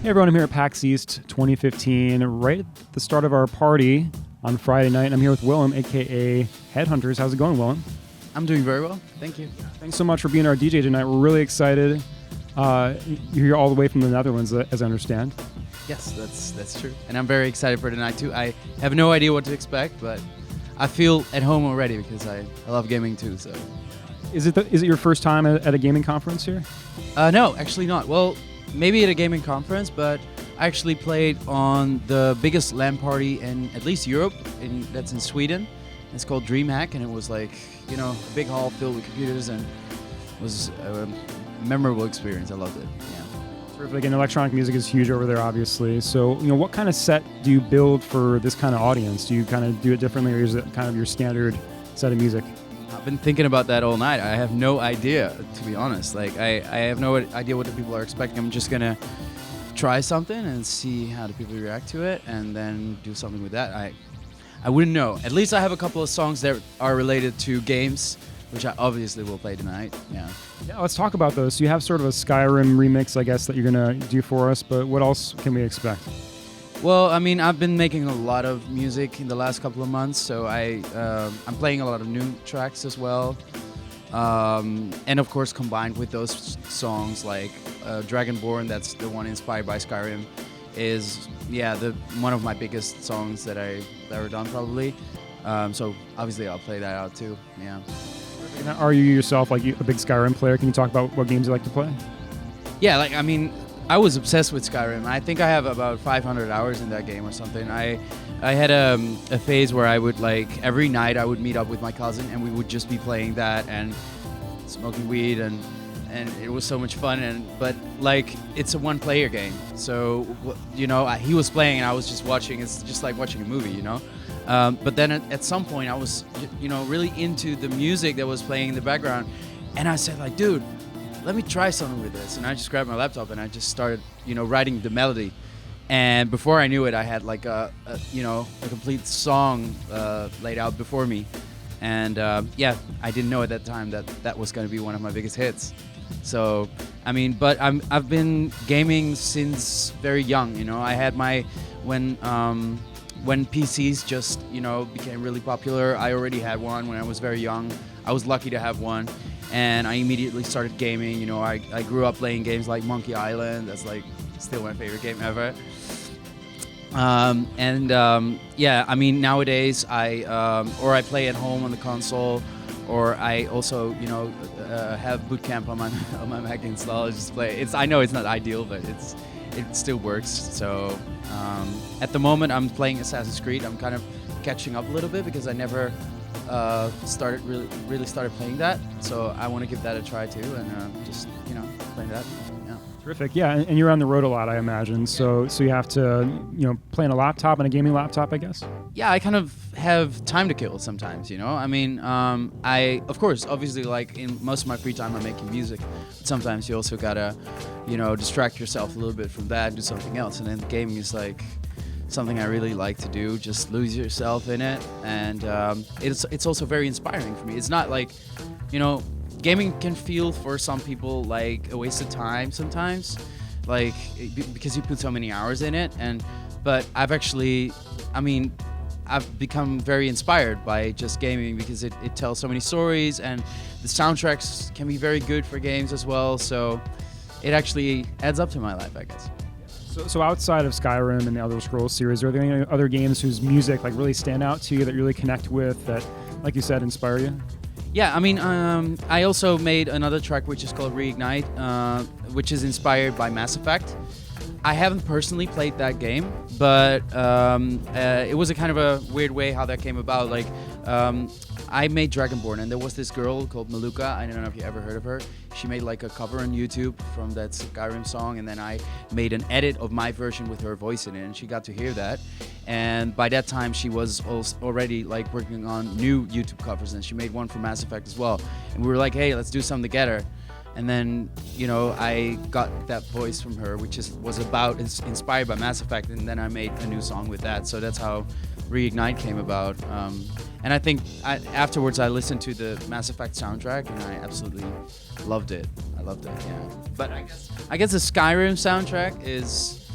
Hey everyone, I'm here at PAX East 2015, right at the start of our party on Friday night. I'm here with Willem, aka Headhunterz. How's it going, Willem? I'm doing very well, thank you. Thanks so much for being our DJ tonight. We're really excited. You're here all the way from the Netherlands, as I understand. Yes, that's true. And I'm very excited for tonight too. I have no idea what to expect, but I feel at home already because I love gaming too. So, Is it your first time at a gaming conference here? No, actually not. Well, maybe at a gaming conference, but I actually played on the biggest LAN party in at least Europe, that's in Sweden. It's called DreamHack, and it was like, a big hall filled with computers, and it was a memorable experience. I loved it. Yeah. Terrific. And electronic music is huge over there, obviously. So, what kind of set do you build for this kind of audience? Do you kind of do it differently, or is it kind of your standard set of music? I've been thinking about that all night. I have no idea, to be honest. Like, I have no idea what the people are expecting. I'm just gonna try something and see how the people react to it, and then do something with that. I wouldn't know. At least I have a couple of songs that are related to games, which I obviously will play tonight. Yeah. Yeah, let's talk about those. So you have sort of a Skyrim remix, I guess, that you're gonna do for us. But what else can we expect? Well, I mean, I've been making a lot of music in the last couple of months, so I'm playing a lot of new tracks as well. And of course, combined with those songs like Dragonborn, that's the one inspired by Skyrim, is one of my biggest songs that I've ever done probably. So obviously I'll play that out too. Yeah. Are you yourself like a big Skyrim player? Can you talk about what games you like to play? Yeah, I was obsessed with Skyrim. I think I have about 500 hours in that game or something. I had a phase where I would every night I would meet up with my cousin and we would just be playing that and smoking weed and it was so much fun. But it's a one-player game, so he was playing and I was just watching. It's just like watching a movie, But then at some point I was really into the music that was playing in the background, and I said dude, let me try something with this. And I just grabbed my laptop and I just started, writing the melody. And before I knew it, I had a complete song laid out before me. And I didn't know at that time that was going to be one of my biggest hits. So, but I've been gaming since very young. I had when PCs just, became really popular, I already had one when I was very young. I was lucky to have one. And I immediately started gaming. I grew up playing games like Monkey Island. That's still my favorite game ever. Nowadays I play at home on the console, or I also have Boot Camp on my Mac installed. Just play. I know it's not ideal, but it still works. So at the moment I'm playing Assassin's Creed. I'm kind of catching up a little bit because I never really started playing that, so I want to give that a try too, and just playing that. Yeah. Terrific. Yeah, and you're on the road a lot, I imagine. So you have to play on a laptop and a gaming laptop, I guess. Yeah, I kind of have time to kill sometimes. I of course obviously in most of my free time I'm making music. But sometimes you also gotta distract yourself a little bit from that and do something else, and then gaming is something I really like to do. Just lose yourself in it, and it's also very inspiring for me. It's not gaming can feel for some people like a waste of time sometimes, because you put so many hours in it. But I've become very inspired by just gaming because it tells so many stories, and the soundtracks can be very good for games as well. So it actually adds up to my life, I guess. So outside of Skyrim and the Elder Scrolls series, are there any other games whose music really stand out to you that you really connect with, that, like you said, inspire you? Yeah, I also made another track which is called Reignite, which is inspired by Mass Effect. I haven't personally played that game, but it was a kind of a weird way how that came about. I made Dragonborn, and there was this girl called Maluka. I don't know if you ever heard of her. She made a cover on YouTube from that Skyrim song, and then I made an edit of my version with her voice in it, and she got to hear that. And by that time, she was already working on new YouTube covers, and she made one for Mass Effect as well. And we were like, hey, let's do something together. And then, I got that voice from her, which was inspired by Mass Effect, and then I made a new song with that. So that's how Reignite came about. And I think afterwards I listened to the Mass Effect soundtrack, and I absolutely loved it. Yeah. But I guess the Skyrim soundtrack is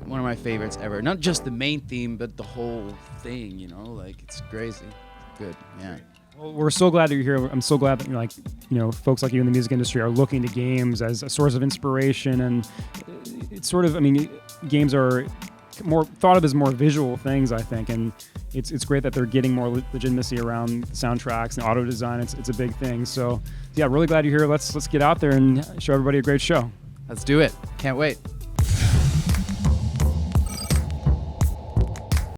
one of my favorites ever. Not just the main theme, but the whole thing. Like it's crazy. Good. Yeah. Well, we're so glad that you're here. I'm so glad that folks like you in the music industry are looking to games as a source of inspiration, and it's sort of, games are more thought of as more visual things, I think, and it's great that they're getting more legitimacy around soundtracks and auto design. It's a big thing. So yeah, really glad you're here. Let's get out there and show everybody a great show. Let's do it. Can't wait.